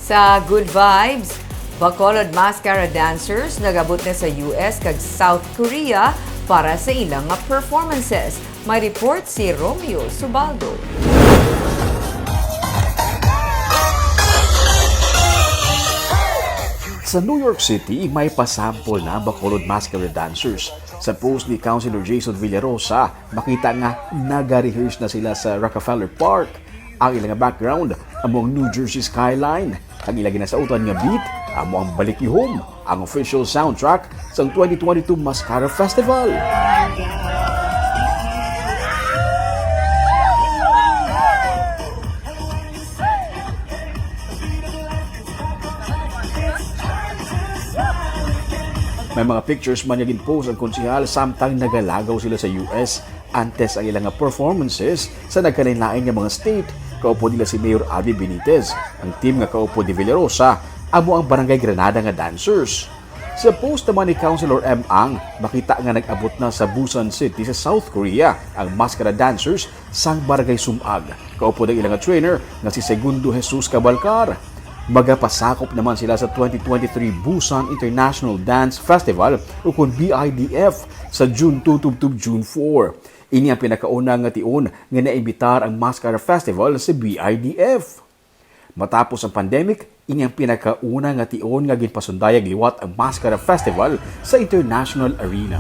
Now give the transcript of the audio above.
Sa Good Vibes, Bacolod Masskara dancers nagabot na sa US kag South Korea para sa ilang performances. May report si Romeo Subaldo. Sa New York City, may pasample na Bacolod Masskara dancers. Sa post ni Councilor Jason Villarosa, makita nga nag-rehearse na sila sa Rockefeller Park. Ang ilang background, among New Jersey skyline. Ang ilang ginasautan nga beat, amo ang Balik You Home, ang official soundtrack sa 2022 Masskara Festival. May mga pictures man naging post ang konsehal samtang nagalagaw sila sa US antes ang ilang performances sa nagkalain-lain nga mga state. Kaupo nila si Mayor Albi Benitez, ang team nga kaupo ni Villarosa, amo ang Barangay Granada nga dancers. Sa post naman ni Councilor M. Ang, makita nga nag-abot na sa Busan City sa South Korea ang Masskara dancers sang Barangay Sumag. Kaupo ng ilang trainer nga si Segundo Jesus Cabalcar. Magapasakop naman sila sa 2023 Busan International Dance Festival o kung BIDF sa June 2 to June 4. Ini ang pinakaunang nga tion nga naimbitar ang Masskara Festival sa BIDF. Matapos ang pandemic, ini ang pinakaunang nga tion nga ginpasundayag liwat ang Masskara Festival sa international arena.